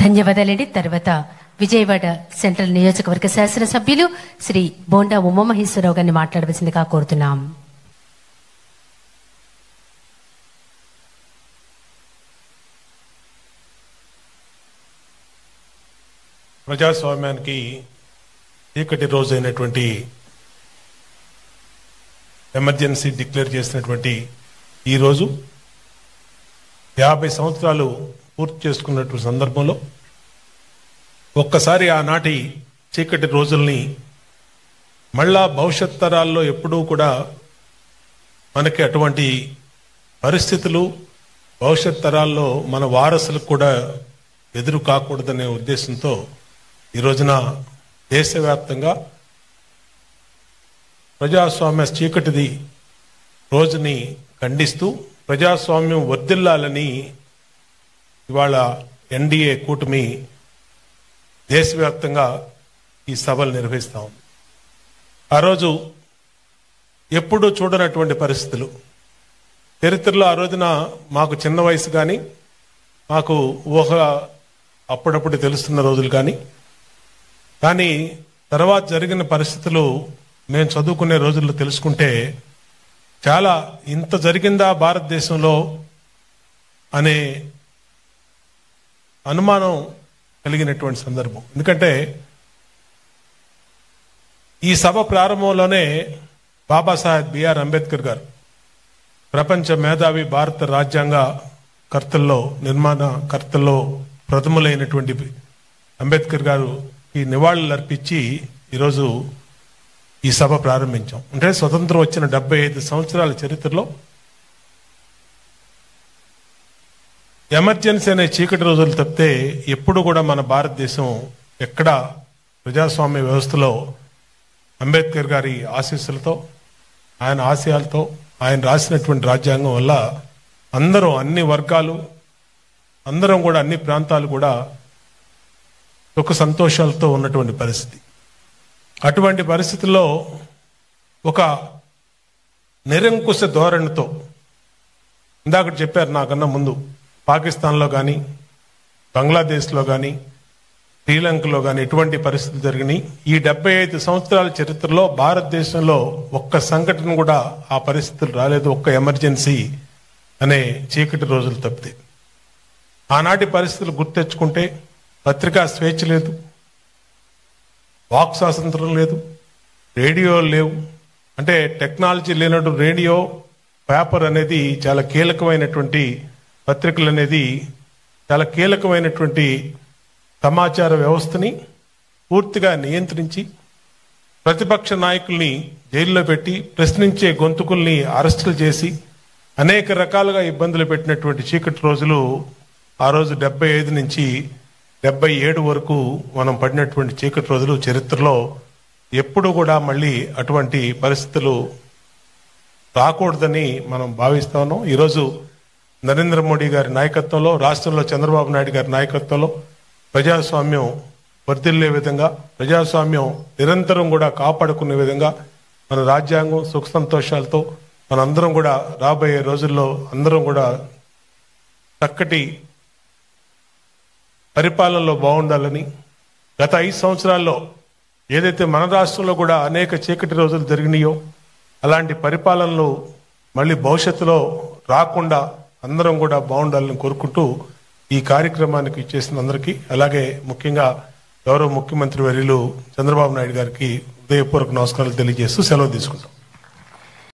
ధన్యవాదాలండి. తర్వాత విజయవాడ సెంట్రల్ నియోజకవర్గ శాసనసభ్యులు శ్రీ బోండా ఉమామహేశ్వరరావు గారిని మాట్లాడవలసిందిగా కోరుతున్నాం. ప్రజాస్వామ్యానికి చీకటి రోజు అయినటువంటి ఎమర్జెన్సీ డిక్లేర్ చేసినటువంటి ఈరోజు 50 సంవత్సరాలు పూర్తి చేసుకున్నటువంటి సందర్భంలో ఒక్కసారి ఆనాటి చీకటి రోజుల్ని మళ్ళా భవిష్యత్ తరాల్లో ఎప్పుడూ కూడా మనకి అటువంటి పరిస్థితులు భవిష్యత్ తరాల్లో మన వారసులకు కూడా ఎదురు కాకూడదనే ఉద్దేశంతో ఈ రోజున దేశవ్యాప్తంగా ప్రజాస్వామ్య చీకటిది రోజుని ఖండిస్తూ ప్రజాస్వామ్యం వర్ధిల్లాలని ఇవాళ ఎన్డీఏ కూటమి దేశవ్యాప్తంగా ఈ సభలు నిర్వహిస్తాం. ఆ రోజు ఎప్పుడూ చూడనటువంటి పరిస్థితులు చరిత్రలో ఆ రోజున మాకు చిన్న వయసు కానీ మాకు ఊహ అప్పుడప్పుడు తెలుస్తున్న రోజులు కానీ తర్వాత జరిగిన పరిస్థితులు మేము చదువుకునే రోజుల్లో తెలుసుకుంటే చాలా ఇంత జరిగిందా భారతదేశంలో అనే అనుమానం కలిగినటువంటి సందర్భం. ఎందుకంటే ఈ సభ ప్రారంభంలోనే బాబాసాహెబ్ బిఆర్ అంబేద్కర్ గారు ప్రపంచ మేధావి భారత రాజ్యాంగ కర్తల్లో నిర్మాణ కర్తల్లో ప్రథములైనటువంటి అంబేద్కర్ గారు ఈ నివాళులు అర్పించి ఈరోజు ఈ సభ ప్రారంభించాం. అంటే స్వతంత్రం వచ్చిన 75 సంవత్సరాల చరిత్రలో ఎమర్జెన్సీ అనే చీకటి రోజులు తప్పితే ఎప్పుడు కూడా మన భారతదేశం ఎక్కడ ప్రజాస్వామ్య వ్యవస్థలో అంబేద్కర్ గారి ఆశీస్సులతో ఆయన ఆశయాలతో ఆయన రాసినటువంటి రాజ్యాంగం వల్ల అందరూ అన్ని వర్గాలు అందరం కూడా అన్ని ప్రాంతాలు కూడా సుఖ సంతోషాలతో ఉన్నటువంటి పరిస్థితి. అటువంటి పరిస్థితుల్లో ఒక నిరంకుశ ధోరణితో ఇందాక చెప్పారు నాకన్నా ముందు పాకిస్తాన్లో కానీ బంగ్లాదేశ్లో కానీ శ్రీలంకలో కానీ ఎటువంటి పరిస్థితులు జరిగినాయి. ఈ 75 సంవత్సరాల చరిత్రలో భారతదేశంలో ఒక్క సంఘటన కూడా ఆ పరిస్థితులు రాలేదు. ఒక్క ఎమర్జెన్సీ అనే చీకటి రోజులు తప్పితే ఆనాటి పరిస్థితులు గుర్తెచ్చుకుంటే పత్రికా స్వేచ్ఛ లేదు, వాక్ స్వాతంత్రం లేదు, రేడియోలు లేవు. అంటే టెక్నాలజీ లేనట్టు రేడియో పేపర్ అనేది చాలా కీలకమైనటువంటి పత్రికలు అనేది చాలా కీలకమైనటువంటి సమాచార వ్యవస్థని పూర్తిగా నియంత్రించి ప్రతిపక్ష నాయకుల్ని జైల్లో పెట్టి ప్రశ్నించే గొంతుకుల్ని అరెస్టులు చేసి అనేక రకాలుగా ఇబ్బందులు పెట్టినటువంటి చీకటి రోజులు ఆ రోజు 75 నుంచి 77 వరకు మనం పడినటువంటి చీకటి రోజులు చరిత్రలో ఎప్పుడు కూడా మళ్ళీ అటువంటి పరిస్థితులు రాకూడదని మనం భావిస్తా ఉన్నాం. ఈరోజు నరేంద్ర మోడీ గారి నాయకత్వంలో రాష్ట్రంలో చంద్రబాబు నాయుడు గారి నాయకత్వంలో ప్రజాస్వామ్యం వర్ధిల్లే విధంగా ప్రజాస్వామ్యం నిరంతరం కూడా కాపాడుకునే విధంగా మన రాజ్యాంగం సుఖ సంతోషాలతో మనందరం కూడా రాబోయే రోజుల్లో అందరం కూడా చక్కటి పరిపాలనలో బాగుండాలని గత 5 సంవత్సరాల్లో ఏదైతే మన రాష్ట్రంలో కూడా అనేక చీకటి రోజులు జరిగినాయో అలాంటి పరిపాలనలు మళ్ళీ భవిష్యత్తులో రాకుండా అందరం కూడా బాగుండాలని కోరుకుంటూ ఈ కార్యక్రమానికి ఇచ్చేసిన అందరికీ అలాగే ముఖ్యంగా గౌరవ ముఖ్యమంత్రి వర్యులు చంద్రబాబు నాయుడు గారికి హృదయపూర్వక నమస్కారాలు తెలియజేస్తూ సెలవు తీసుకుంటాం.